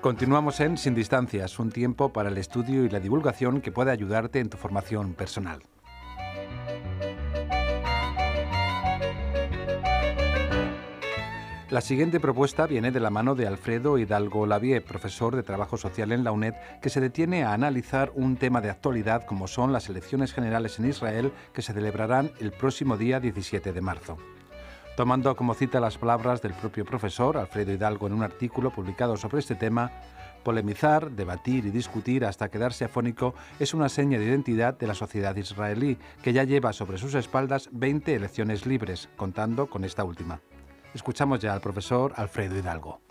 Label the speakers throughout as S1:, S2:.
S1: Continuamos en Sin Distancias, un tiempo para el estudio y la divulgación que puede ayudarte en tu formación personal. La siguiente propuesta viene de la mano de Alfredo Hidalgo Lavie, profesor de Trabajo Social en la UNED, que se detiene a analizar un tema de actualidad como son las elecciones generales en Israel que se celebrarán el próximo día 17 de marzo. Tomando como cita las palabras del propio profesor Alfredo Hidalgo en un artículo publicado sobre este tema, polemizar, debatir y discutir hasta quedarse afónico es una seña de identidad de la sociedad israelí, que ya lleva sobre sus espaldas 20 elecciones libres, contando con esta última. Escuchamos ya al profesor Alfredo Hidalgo.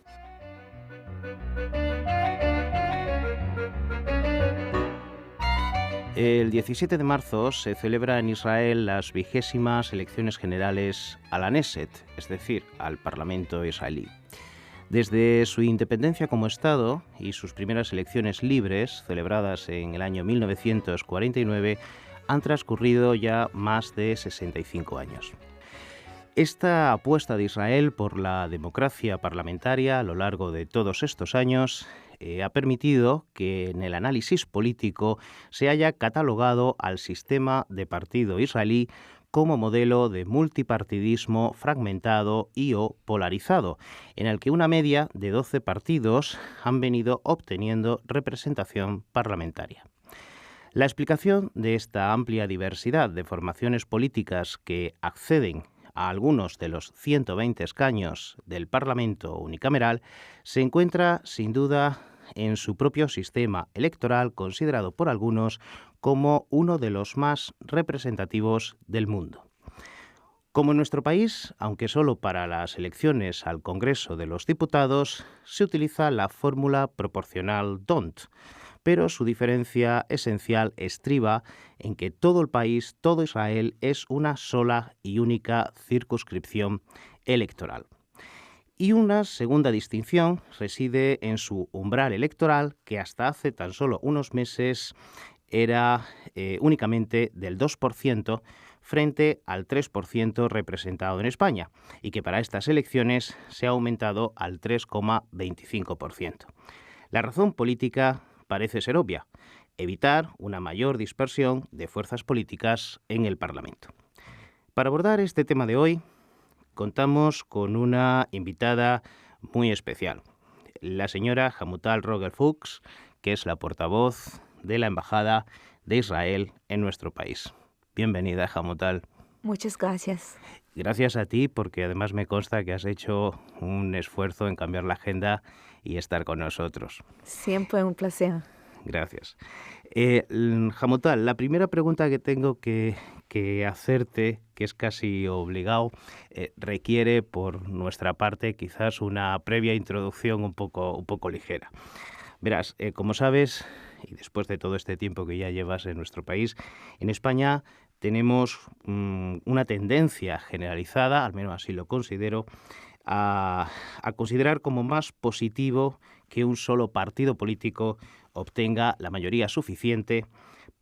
S2: El 17 de marzo se celebra en Israel las 20º elecciones generales a la Knesset, es decir, al Parlamento israelí. Desde su independencia como Estado y sus primeras elecciones libres, celebradas en el año 1949, han transcurrido ya más de 65 años. Esta apuesta de Israel por la democracia parlamentaria a lo largo de todos estos años ha permitido que en el análisis político se haya catalogado al sistema de partido israelí como modelo de multipartidismo fragmentado y o polarizado, en el que una media de 12 partidos han venido obteniendo representación parlamentaria. La explicación de esta amplia diversidad de formaciones políticas que acceden a algunos de los 120 escaños del Parlamento unicameral se encuentra, sin duda, en su propio sistema electoral, considerado por algunos como uno de los más representativos del mundo. Como en nuestro país, aunque solo para las elecciones al Congreso de los Diputados, se utiliza la fórmula proporcional D'Hondt, pero su diferencia esencial estriba en que todo el país, todo Israel, es una sola y única circunscripción electoral. Y una segunda distinción reside en su umbral electoral, que hasta hace tan solo unos meses era únicamente del 2% frente al 3% representado en España, y que para estas elecciones se ha aumentado al 3,25%. La razón política parece ser obvia: evitar una mayor dispersión de fuerzas políticas en el Parlamento. Para abordar este tema de hoy, contamos con una invitada muy especial, la señora Hamutal Rogel-Fuchs, que es la portavoz de la Embajada de Israel en nuestro país. Bienvenida, Hamutal.
S3: Muchas gracias.
S2: Gracias a ti, porque además me consta que has hecho un esfuerzo en cambiar la agenda y estar con nosotros.
S3: Siempre un placer.
S2: Gracias. Hamutal, la primera pregunta que tengo que hacerte, que es casi obligado, requiere por nuestra parte quizás una previa introducción un poco ligera. Verás, como sabes, y después de todo este tiempo que ya llevas en nuestro país, en España tenemos una tendencia generalizada, al menos así lo considero, a considerar como más positivo que un solo partido político obtenga la mayoría suficiente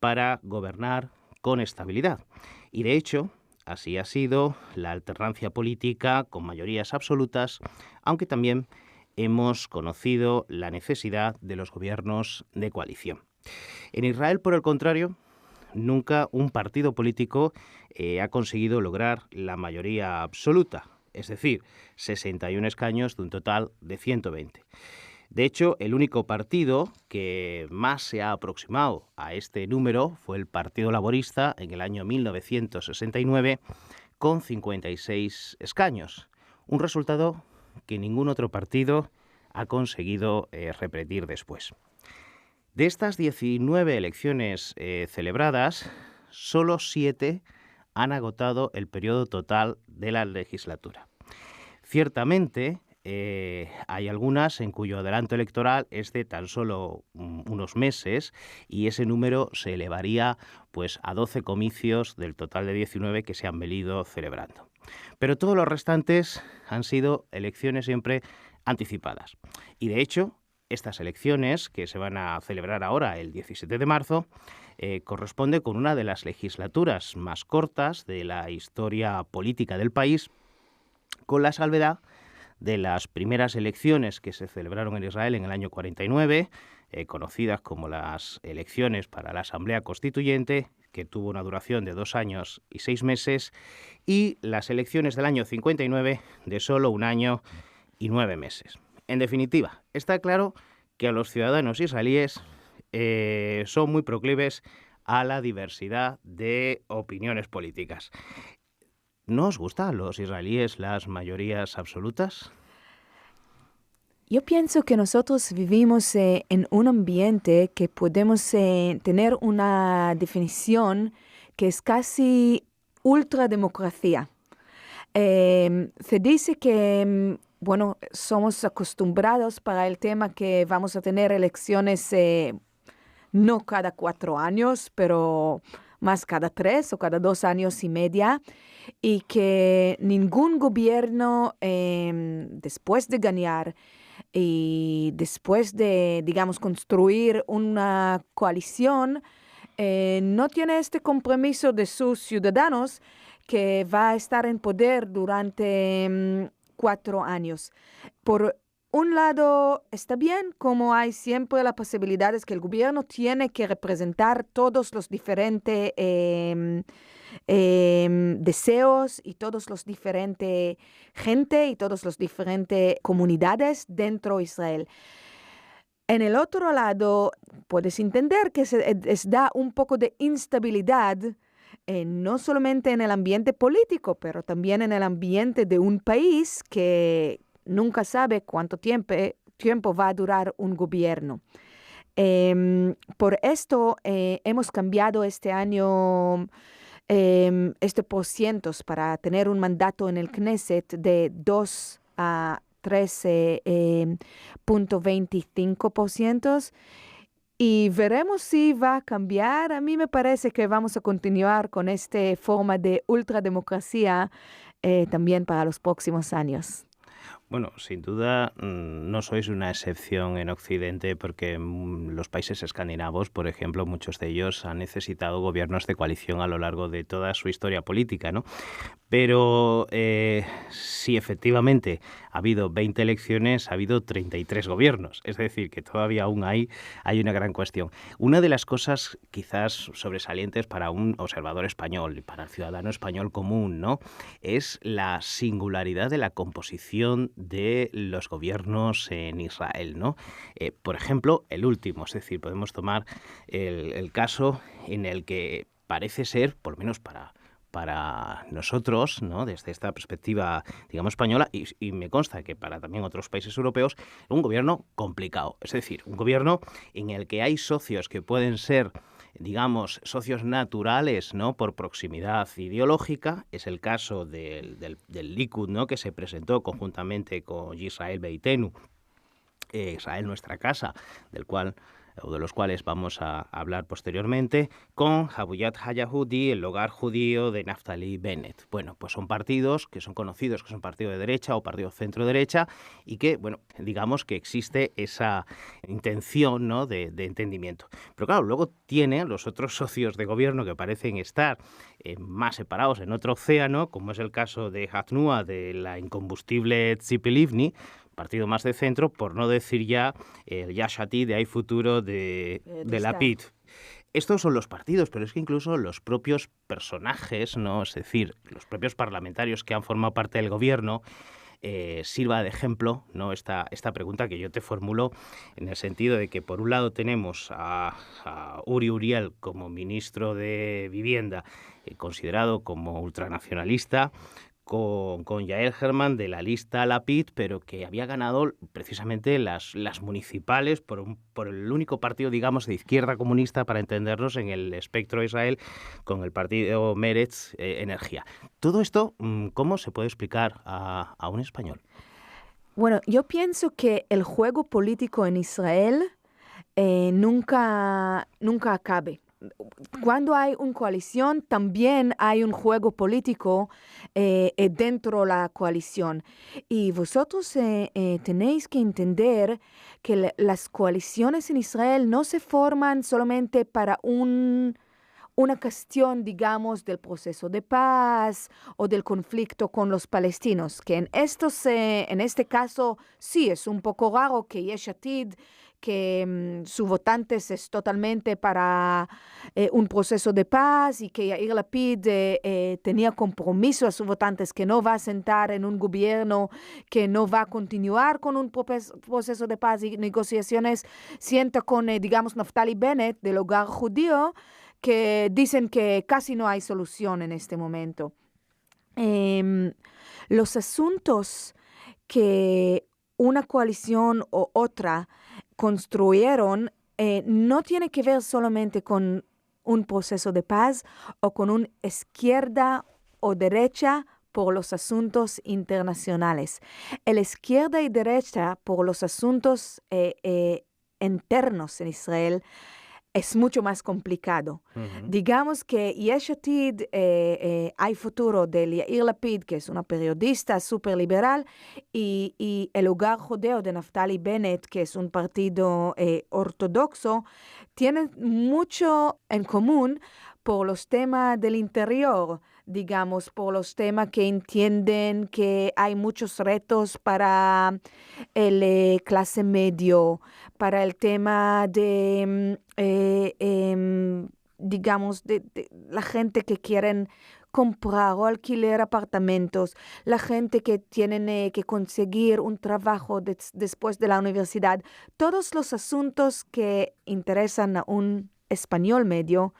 S2: para gobernar con estabilidad. Y de hecho, así ha sido la alternancia política con mayorías absolutas, aunque también hemos conocido la necesidad de los gobiernos de coalición. En Israel, por el contrario, nunca un partido político ha conseguido lograr la mayoría absoluta, es decir, 61 escaños de un total de 120. De hecho, el único partido que más se ha aproximado a este número fue el Partido Laborista en el año 1969, con 56 escaños, un resultado que ningún otro partido ha conseguido repetir después. De estas 19 elecciones celebradas, solo 7 han agotado el periodo total de la legislatura. Ciertamente, hay algunas en cuyo adelanto electoral es de tan solo unos meses, y ese número se elevaría pues a 12 comicios del total de 19 que se han venido celebrando. Pero todos los restantes han sido elecciones siempre anticipadas. Y de hecho, estas elecciones que se van a celebrar ahora el 17 de marzo corresponde con una de las legislaturas más cortas de la historia política del país, con la salvedad de las primeras elecciones que se celebraron en Israel en el año 49, conocidas como las elecciones para la Asamblea Constituyente, que tuvo una duración de 2 años y 6 meses, y las elecciones del año 59 de solo 1 año y 9 meses. En definitiva, está claro que a los ciudadanos israelíes son muy proclives a la diversidad de opiniones políticas. ¿No os gustan a los israelíes las mayorías absolutas?
S3: Yo pienso que nosotros vivimos en un ambiente que podemos tener una definición que es casi ultrademocracia. Se dice que, bueno, somos acostumbrados para el tema que vamos a tener elecciones no cada 4 años, pero más cada 3 o cada 2 años y medio, y que ningún gobierno después de ganar y después de, digamos, construir una coalición, no tiene este compromiso de sus ciudadanos que va a estar en poder durante 4 años. Por un lado, está bien, como hay siempre la posibilidad es que el gobierno tiene que representar todos los diferentes deseos y todos los diferentes gente y todos los diferentes comunidades dentro de Israel. En el otro lado, puedes entender que da un poco de instabilidad, no solamente en el ambiente político, pero también en el ambiente de un país que nunca sabe cuánto tiempo va a durar un gobierno. Por esto hemos cambiado este año este porcientos para tener un mandato en el Knesset de 2 a 13.25%. Y veremos si va a cambiar. A mí me parece que vamos a continuar con esta forma de ultrademocracia también para los próximos años.
S2: Bueno, sin duda no sois una excepción en Occidente porque los países escandinavos, por ejemplo, muchos de ellos han necesitado gobiernos de coalición a lo largo de toda su historia política, ¿no? Pero si efectivamente ha habido 20 elecciones, ha habido 33 gobiernos. Es decir, que todavía aún hay una gran cuestión. Una de las cosas quizás sobresalientes para un observador español y para el ciudadano español común, ¿no?, es la singularidad de la composición de los gobiernos en Israel, ¿no? Por ejemplo, el último, es decir, podemos tomar el caso en el que parece ser, por lo menos para nosotros, ¿no?, desde esta perspectiva, digamos, española, y me consta que para también otros países europeos, un gobierno complicado. Es decir, un gobierno en el que hay socios que pueden ser, digamos, socios naturales, ¿no?, por proximidad ideológica. Es el caso del Likud, ¿no?, que se presentó conjuntamente con Israel Beitenu, Israel Nuestra Casa, de los cuales vamos a hablar posteriormente, con Habuyat Hayahudi, el hogar judío de Naftali Bennett. Bueno, pues son partidos que son conocidos que son partido de derecha o partido centro-derecha y que, bueno, digamos que existe esa intención, ¿no?, de entendimiento. Pero claro, luego tienen los otros socios de gobierno que parecen estar más separados en otro océano, como es el caso de Hatnua, de la incombustible Tzipi Livni, partido más de centro, por no decir ya el Yesh Atid de Hay Futuro de Lapid. Estos son los partidos, pero es que incluso los propios personajes, ¿no?, es decir, los propios parlamentarios que han formado parte del gobierno, sirva de ejemplo, ¿no?, esta pregunta que yo te formulo, en el sentido de que por un lado tenemos a Uri Uriel como ministro de Vivienda, considerado como ultranacionalista, con Yael Herman de la lista Lapid, pero que había ganado precisamente las municipales por el único partido, digamos, de izquierda comunista, para entendernos, en el espectro de Israel, con el partido Meretz, Energía. Todo esto, ¿cómo se puede explicar a un español?
S3: Bueno, yo pienso que el juego político en Israel nunca acabe. Cuando hay una coalición, también hay un juego político dentro de la coalición. Y vosotros tenéis que entender que las coaliciones en Israel no se forman solamente para un una cuestión, digamos, del proceso de paz o del conflicto con los palestinos, que en este caso sí es un poco raro que Yesh Atid, que sus votantes es totalmente para un proceso de paz y que Yair Lapid tenía compromiso a sus votantes que no va a sentar en un gobierno que no va a continuar con un proceso de paz y negociaciones, sienta con, digamos, Naftali Bennett del Hogar Judío, que dicen que casi no hay solución en este momento. Los asuntos que una coalición o otra construyeron no tiene que ver solamente con un proceso de paz o con una izquierda o derecha por los asuntos internacionales. La izquierda y derecha por los asuntos internos en Israel es mucho más complicado. Uh-huh. Digamos que Yesh Atid, hay futuro de Yair Lapid, que es una periodista súper liberal, y el Hogar Judío de Naftali Bennett, que es un partido ortodoxo, tienen mucho en común por los temas del interior, digamos, por los temas que entienden que hay muchos retos para el clase medio, para el tema de, digamos, de la gente que quieren comprar o alquilar apartamentos, la gente que tienen que conseguir un trabajo después de la universidad, todos los asuntos que interesan a un español medio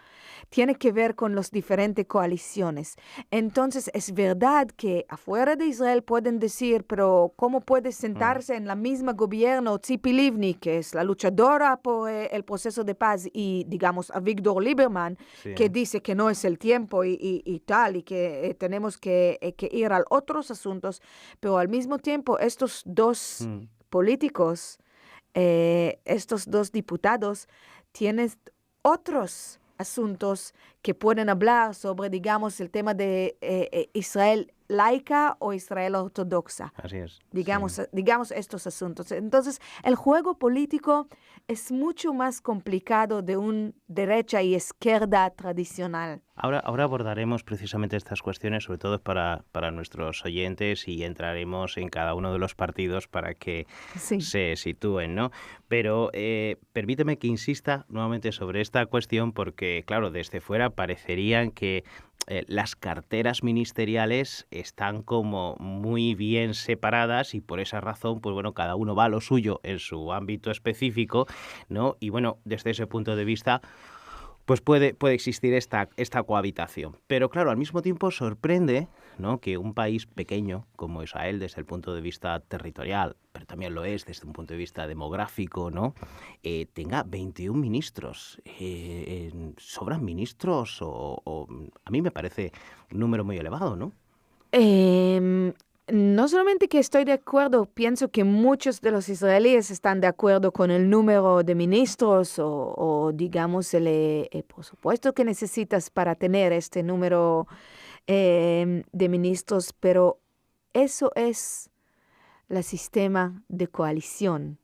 S3: tiene que ver con las diferentes coaliciones. Entonces, es verdad que afuera de Israel pueden decir, pero ¿cómo puede sentarse en la misma gobierno Tzipi Livni, que es la luchadora por el proceso de paz, y, digamos, Avigdor Lieberman, que dice que no es el tiempo y tal, y que tenemos que ir a otros asuntos, pero al mismo tiempo estos dos políticos, estos dos diputados, tienen otros asuntos que pueden hablar sobre, digamos, el tema de Israel laica o Israel ortodoxa.
S2: Así es.
S3: Digamos estos asuntos. Entonces, el juego político es mucho más complicado de una derecha y izquierda tradicional.
S2: Ahora abordaremos precisamente estas cuestiones, sobre todo para nuestros oyentes, y entraremos en cada uno de los partidos para que se sitúen, ¿no? Pero permíteme que insista nuevamente sobre esta cuestión porque, claro, desde fuera parecerían que las carteras ministeriales están como muy bien separadas y por esa razón, pues bueno, cada uno va a lo suyo en su ámbito específico, ¿no? Y bueno, desde ese punto de vista, pues puede existir esta cohabitación. Pero claro, al mismo tiempo sorprende, ¿no?, que un país pequeño como Israel, desde el punto de vista territorial, pero también lo es desde un punto de vista demográfico, ¿no?, tenga 21 ministros. ¿Sobran ministros? O a mí me parece un número muy elevado, ¿no?
S3: No solamente que estoy de acuerdo, pienso que muchos de los israelíes están de acuerdo con el número de ministros o digamos, el presupuesto que necesitas para tener este número de ministros, pero eso es el sistema de coalición.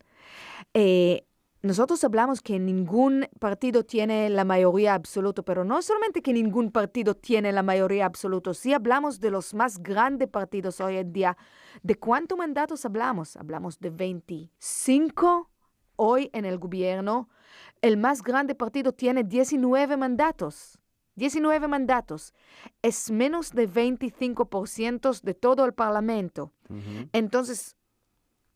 S3: Nosotros hablamos que ningún partido tiene la mayoría absoluta, pero no solamente que ningún partido tiene la mayoría absoluta. Si hablamos de los más grandes partidos hoy en día, ¿de cuántos mandatos hablamos? Hablamos de 25 hoy en el gobierno. El más grande partido tiene 19 mandatos. 19 mandatos. Es menos de 25% de todo el parlamento. Uh-huh. Entonces,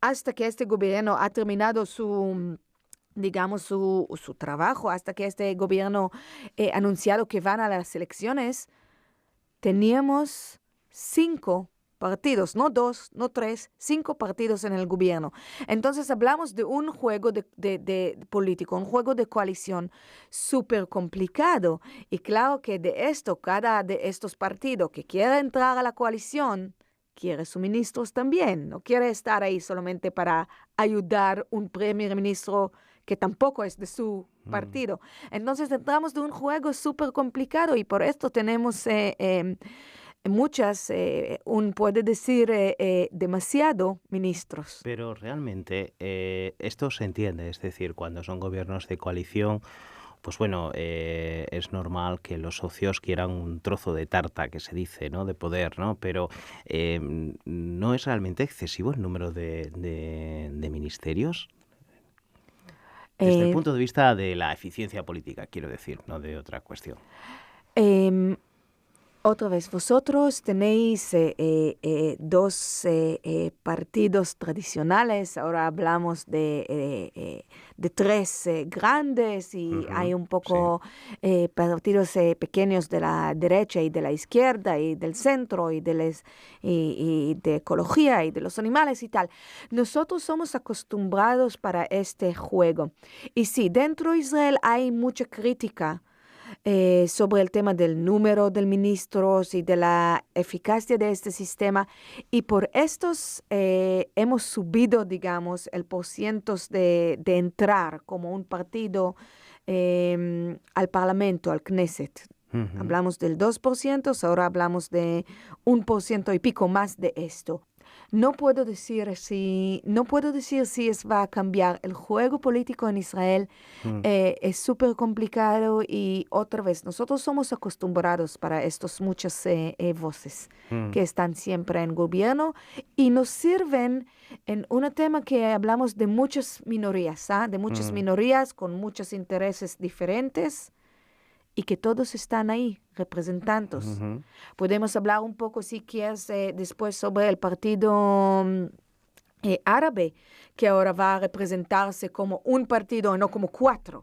S3: hasta que este gobierno ha terminado su trabajo, hasta que este gobierno ha anunciado que van a las elecciones, teníamos 5 partidos, no 2, no 3, 5 partidos en el gobierno. Entonces hablamos de un juego de político, un juego de coalición súper complicado. Y claro que de esto, cada de estos partidos que quiere entrar a la coalición, quiere sus ministros también. No quiere estar ahí solamente para ayudar un primer ministro que tampoco es de su partido. Entonces entramos de un juego súper complicado y por esto tenemos puede decir, demasiado ministros.
S2: Pero realmente esto se entiende, es decir, cuando son gobiernos de coalición, pues bueno, es normal que los socios quieran un trozo de tarta, que se dice, ¿no?, de poder, ¿no? Pero ¿no es realmente excesivo el número de ministerios? Desde el
S3: Eh,
S2: punto de vista de la eficiencia política, quiero decir, no de otra cuestión.
S3: em, Otra vez, vosotros tenéis dos partidos tradicionales, ahora hablamos de tres grandes y hay un
S2: Sí.
S3: poco partidos pequeños de la derecha y de la izquierda y del centro y de ecología y de los animales y tal. Nosotros somos acostumbrados para este juego. Y sí, dentro de Israel hay mucha crítica sobre el tema del número de ministros y de la eficacia de este sistema. Y por estos hemos subido, digamos, el porciento de entrar como un partido al Parlamento, al Knesset. Hablamos del 2%, ahora hablamos de 1% y pico más de esto. No puedo decir si va a cambiar. El juego político en Israel es súper complicado y otra vez, nosotros somos acostumbrados para estas muchas voces que están siempre en gobierno y nos sirven en un tema que hablamos de muchas minorías, de muchas minorías con muchos intereses diferentes y que todos están ahí, representados. Podemos hablar un poco, si quieres, después sobre el partido árabe, que ahora va a representarse como un partido, no como 4.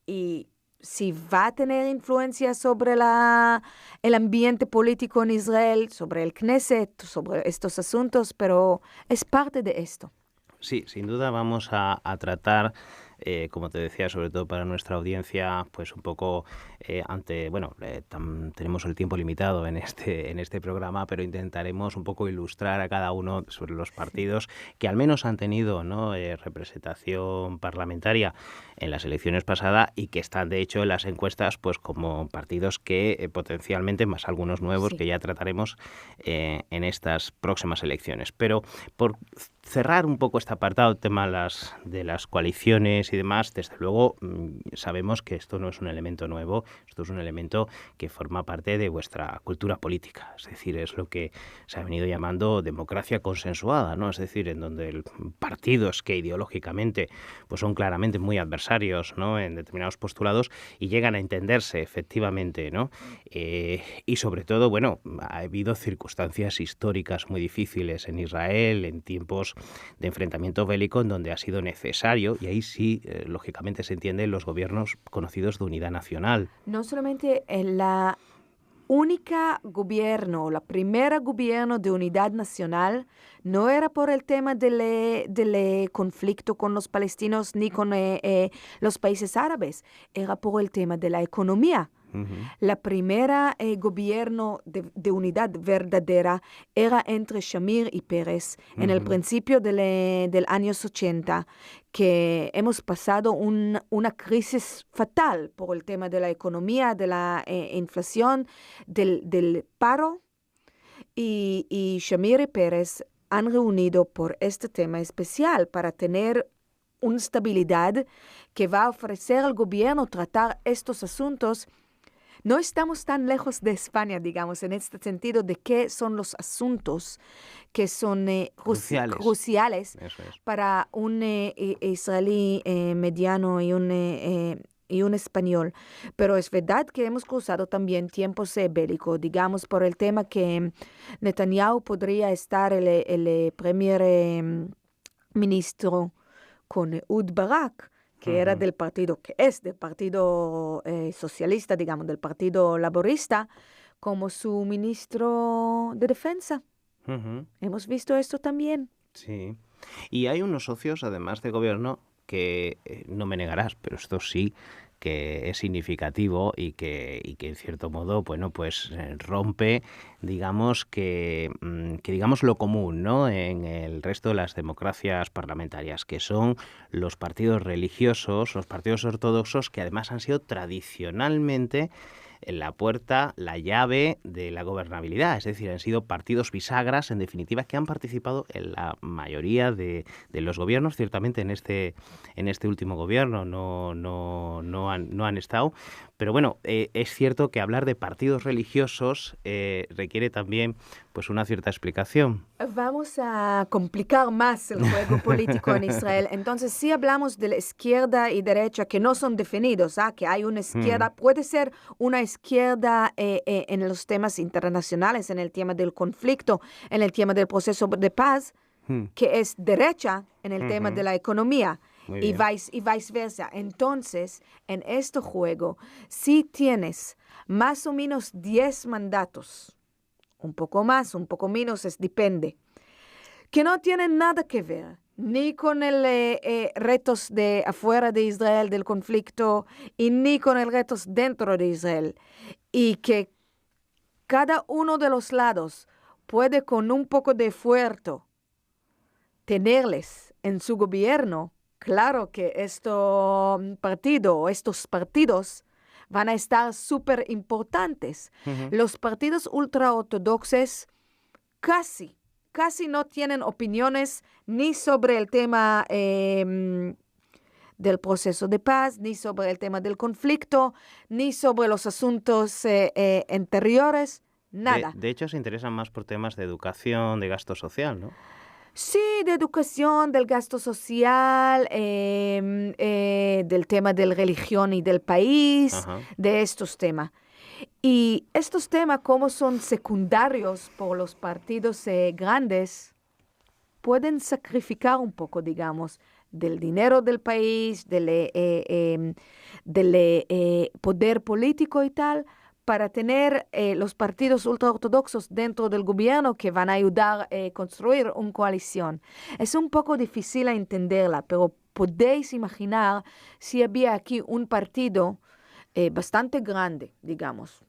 S3: Y si va a tener influencia sobre el ambiente político en Israel, sobre el Knesset, sobre estos asuntos, pero es parte de esto.
S2: Sí, sin duda vamos a tratar, como te decía, sobre todo para nuestra audiencia, pues un poco tenemos el tiempo limitado en este programa, pero intentaremos un poco ilustrar a cada uno sobre los partidos que al menos han tenido, ¿no?, representación parlamentaria en las elecciones pasadas y que están de hecho en las encuestas pues como partidos que potencialmente, más algunos nuevos que ya trataremos en estas próximas elecciones. Pero por cerrar un poco este apartado, el tema de las coaliciones y demás, desde luego sabemos que esto no es un elemento nuevo, esto es un elemento que forma parte de vuestra cultura política, es decir, es lo que se ha venido llamando democracia consensuada, ¿no? Es decir, en donde partidos que ideológicamente pues son claramente muy adversarios, ¿no?, en determinados postulados y llegan a entenderse efectivamente, ¿no? Y sobre todo, bueno, ha habido circunstancias históricas muy difíciles en Israel, en tiempos de enfrentamiento bélico en donde ha sido necesario, y ahí sí, lógicamente se entienden los gobiernos conocidos de unidad nacional.
S3: No solamente la única gobierno, la primera gobierno de unidad nacional, no era por el tema del conflicto con los palestinos ni con los países árabes, era por el tema de la economía. La primera gobierno de unidad verdadera era entre Shamir y Peres en el principio del años 80, que hemos pasado una crisis fatal por el tema de la economía, de la inflación, del paro, y Shamir y Peres han reunido por este tema especial para tener una estabilidad que va a ofrecer al gobierno tratar estos asuntos. No estamos tan lejos de España, digamos, en este sentido de qué son los asuntos que son cruciales para un israelí mediano y un español. Pero es verdad que hemos cruzado también tiempos bélicos, digamos, por el tema que Netanyahu podría estar el primer ministro con Ehud Barak, que era del partido, que es del partido socialista, digamos, del partido laborista, como su ministro de defensa. Hemos visto esto también.
S2: Sí. Y hay unos socios, además de gobierno, que no me negarás, pero esto sí que es significativo y que en cierto modo, bueno, pues rompe, digamos digamos lo común, ¿no?, en el resto de las democracias parlamentarias, que son los partidos religiosos, los partidos ortodoxos, que además han sido tradicionalmente la puerta, la llave de la gobernabilidad. Es decir, han sido partidos bisagras, en definitiva, que han participado en la mayoría de los gobiernos. Ciertamente en este último gobierno no han estado. Pero bueno, es cierto que hablar de partidos religiosos requiere también pues una cierta explicación.
S3: Vamos a complicar más el juego político en Israel. Entonces, si hablamos de la izquierda y derecha que no son definidos, que hay una izquierda, puede ser una izquierda en los temas internacionales, en el tema del conflicto, en el tema del proceso de paz, que es derecha en el tema de la economía. Y viceversa. Entonces, en este juego, si tienes más o menos 10 mandatos, un poco más, un poco menos, depende, que no tienen nada que ver ni con el retos de afuera de Israel del conflicto y ni con el retos dentro de Israel, y que cada uno de los lados puede con un poco de esfuerzo tenerles en su gobierno, claro que estos partidos van a estar súper importantes. Los partidos ultraortodoxos casi no tienen opiniones ni sobre el tema del proceso de paz, ni sobre el tema del conflicto, ni sobre los asuntos anteriores, nada.
S2: De hecho, se interesan más por temas de educación, de gasto social, ¿no?
S3: Sí, de educación, del gasto social, del tema de la religión y del país, de estos temas. Y estos temas, como son secundarios por los partidos grandes, pueden sacrificar un poco, digamos, del dinero del país, del poder político y tal, para tener los partidos ultraortodoxos dentro del gobierno que van a ayudar a construir una coalición. Es un poco difícil entenderla, pero podéis imaginar si había aquí un partido bastante grande, digamos,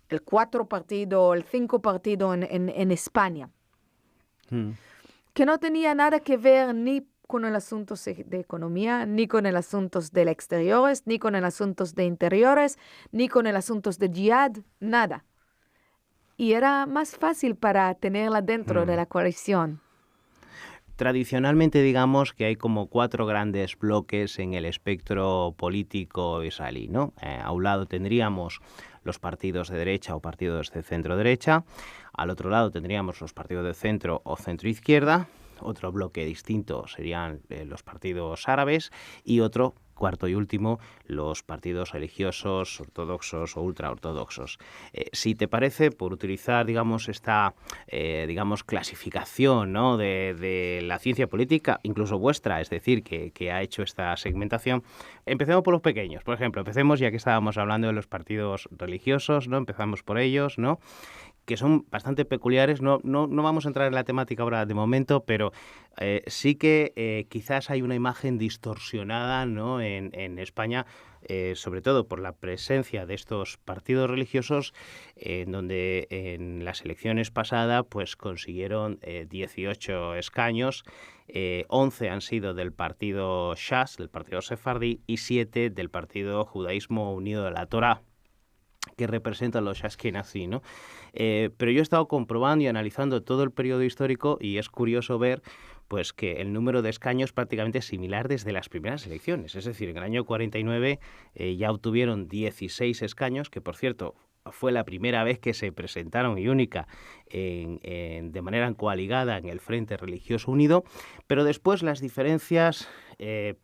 S3: el 4 partido, el 5 partido en España, que no tenía nada que ver ni con el asunto de economía, ni con el asunto de exteriores, ni con el asunto de interiores, ni con el asunto de jihad, nada. Y era más fácil para tenerla dentro de la coalición.
S2: Tradicionalmente, digamos que hay como 4 grandes bloques en el espectro político israelí, ¿no? A un lado tendríamos los partidos de derecha o partidos de centro-derecha, al otro lado tendríamos los partidos de centro o centro-izquierda. Otro bloque distinto serían los partidos árabes y otro, cuarto y último, los partidos religiosos, ortodoxos o ultraortodoxos. Si te parece, por utilizar, digamos, esta clasificación, ¿no?, de la ciencia política, incluso vuestra, es decir, que ha hecho esta segmentación, empecemos por los pequeños. Por ejemplo, empecemos, ya que estábamos hablando de los partidos religiosos, ¿no?, empezamos por ellos, ¿no?, que son bastante peculiares. No vamos a entrar en la temática ahora de momento, pero sí que quizás hay una imagen distorsionada, ¿no?, en España, sobre todo por la presencia de estos partidos religiosos, en donde en las elecciones pasadas pues consiguieron 18 escaños, 11 han sido del partido Shas, del partido sefardí, y 7 del partido Judaísmo Unido de la Torá, que representan los Ashkenazí, ¿no? Pero yo he estado comprobando y analizando todo el periodo histórico y es curioso ver pues que el número de escaños prácticamente es similar desde las primeras elecciones. Es decir, en el año 49 ya obtuvieron 16 escaños, que por cierto fue la primera vez que se presentaron y única de manera coaligada en el Frente Religioso Unido, pero después las diferencias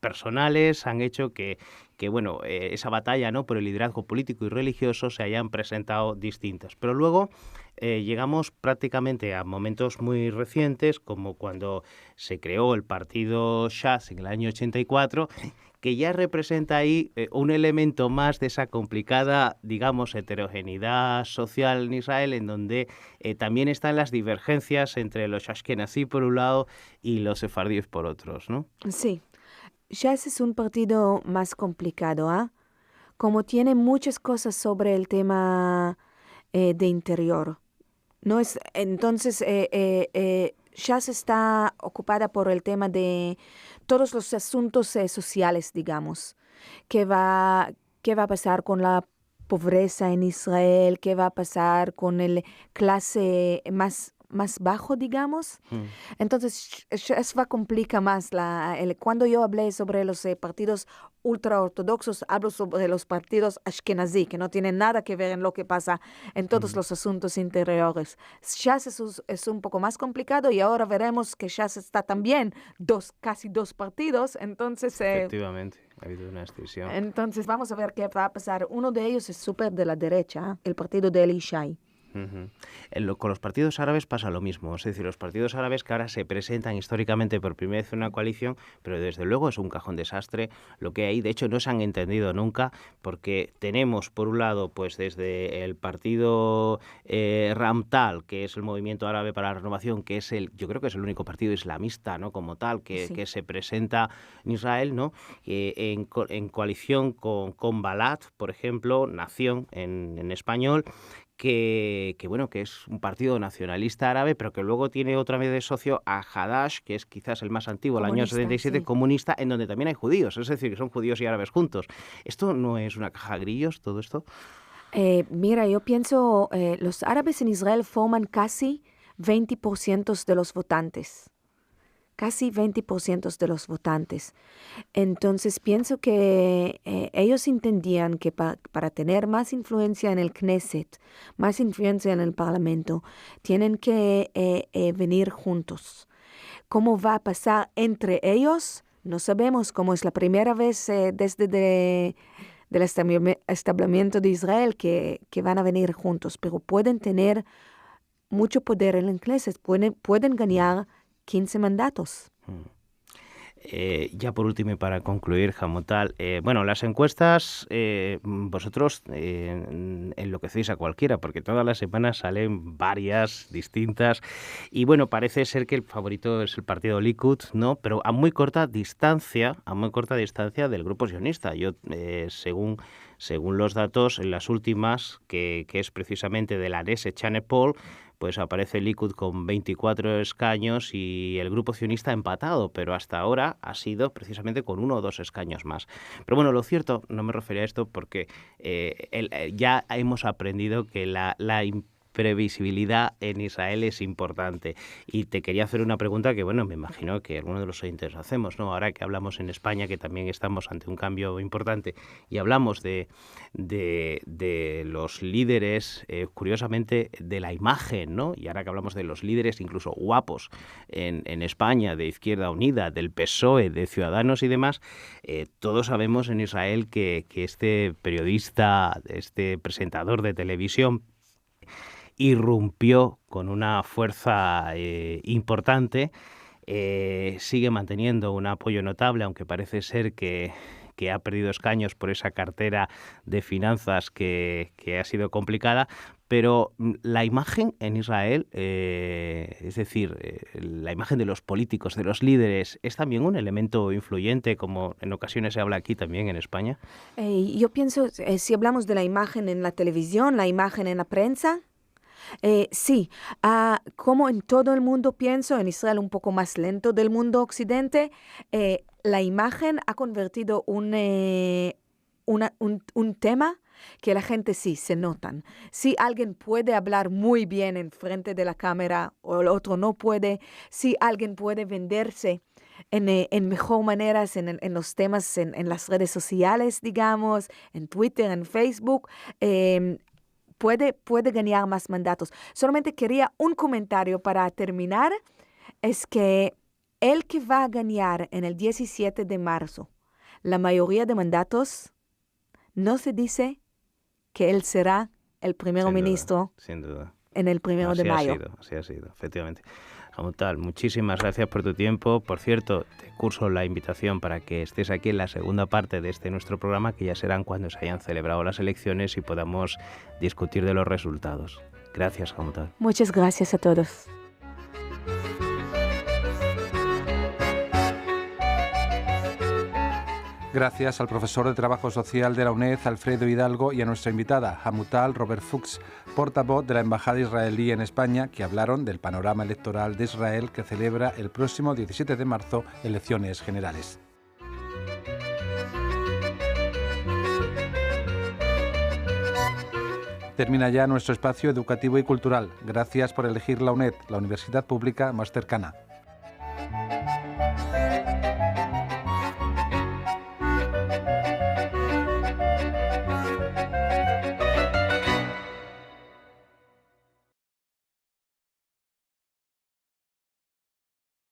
S2: personales han hecho que esa batalla, ¿no?, por el liderazgo político y religioso se hayan presentado distintas. Pero luego llegamos prácticamente a momentos muy recientes, como cuando se creó el partido Shas en el año 84, que ya representa ahí un elemento más de esa complicada, digamos, heterogeneidad social en Israel, en donde también están las divergencias entre los ashkenazí por un lado y los sefardíes por otros, ¿no?
S3: Sí. Shas es un partido más complicado, como tiene muchas cosas sobre el tema de interior. No es, entonces, Shas está ocupada por el tema de todos los asuntos sociales, digamos. ¿Qué va a pasar con la pobreza en Israel, qué va a pasar con el clase más bajo, digamos. Entonces, eso va a complicar más. Cuando yo hablé sobre los partidos ultraortodoxos, hablo sobre los partidos ashkenazí, que no tienen nada que ver en lo que pasa en todos los asuntos interiores. Shas es un poco más complicado y ahora veremos que Shas está también casi dos partidos. Entonces,
S2: efectivamente, ha habido una escisión.
S3: Entonces, vamos a ver qué va a pasar. Uno de ellos es súper de la derecha, el partido de Eli Shai.
S2: Con los partidos árabes pasa lo mismo, es decir, los partidos árabes que ahora se presentan históricamente por primera vez en una coalición, pero desde luego es un cajón desastre lo que hay. De hecho, no se han entendido nunca, porque tenemos, por un lado, pues desde el partido Ramtal, que es el Movimiento Árabe para la Renovación, que es yo creo que es el único partido islamista, ¿no?, como tal, que se presenta en Israel, ¿no?, en coalición con Balad, por ejemplo, Nación en español, que es un partido nacionalista árabe, pero que luego tiene otra vez de socio a Hadash, que es quizás el más antiguo, el año 77, sí, comunista, en donde también hay judíos, es decir, que son judíos y árabes juntos. ¿Esto no es una caja de grillos, todo esto?
S3: Mira, yo pienso, los árabes en Israel forman casi 20% de los votantes. Casi 20% de los votantes. Entonces, pienso que ellos entendían que para tener más influencia en el Knesset, más influencia en el Parlamento, tienen que venir juntos. ¿Cómo va a pasar entre ellos? No sabemos. Como es la primera vez desde el establecimiento de Israel que van a venir juntos, pero pueden tener mucho poder en el Knesset, pueden ganar 15 mandatos.
S2: Ya por último y para concluir, Hamutal, las encuestas, vosotros enloquecéis a cualquiera, porque todas las semanas salen varias distintas, y bueno, parece ser que el favorito es el partido Likud, ¿no?, pero a muy corta distancia del grupo sionista. Yo, según los datos, en las últimas, que es precisamente de la Knesset Channel Poll, pues aparece el Likud con 24 escaños y el grupo sionista empatado, pero hasta ahora ha sido precisamente con 1 o 2 escaños más. Pero bueno, lo cierto, no me refería a esto porque ya hemos aprendido que la previsibilidad en Israel es importante. Y te quería hacer una pregunta que, bueno, me imagino que algunos de los oyentes hacemos, ¿no? Ahora que hablamos en España, que también estamos ante un cambio importante, y hablamos de los líderes, curiosamente, de la imagen, ¿no? Y ahora que hablamos de los líderes incluso guapos en España, de Izquierda Unida, del PSOE, de Ciudadanos y demás, todos sabemos en Israel que este periodista, este presentador de televisión, irrumpió con una fuerza importante, sigue manteniendo un apoyo notable, aunque parece ser que ha perdido escaños por esa cartera de finanzas que ha sido complicada, pero la imagen en Israel, es decir, la imagen de los políticos, de los líderes, ¿es también un elemento influyente, como en ocasiones se habla aquí también en España?
S3: Yo pienso, si hablamos de la imagen en la televisión, la imagen en la prensa, sí, como en todo el mundo pienso, en Israel un poco más lento del mundo occidente, la imagen ha convertido un tema que la gente sí se notan. Si alguien puede hablar muy bien en frente de la cámara o el otro no puede, si alguien puede venderse en mejor maneras en los temas en las redes sociales, digamos, en Twitter, en Facebook, puede ganar más mandatos. Solamente quería un comentario para terminar, es que el que va a ganar en el 17 de marzo la mayoría de mandatos, no se dice que él será el primer ministro
S2: sin duda.
S3: En el 1 de mayo.
S2: Así ha sido, efectivamente. Hamutal, muchísimas gracias por tu tiempo. Por cierto, te curso la invitación para que estés aquí en la segunda parte de nuestro programa, que ya serán cuando se hayan celebrado las elecciones y podamos discutir de los resultados. Gracias, Hamutal.
S3: Muchas gracias a todos.
S1: Gracias al profesor de Trabajo Social de la UNED, Alfredo Hidalgo, y a nuestra invitada, Hamutal Robert Fuchs, portavoz de la Embajada israelí en España, que hablaron del panorama electoral de Israel, que celebra el próximo 17 de marzo elecciones generales. Termina ya nuestro espacio educativo y cultural. Gracias por elegir la UNED, la universidad pública más cercana.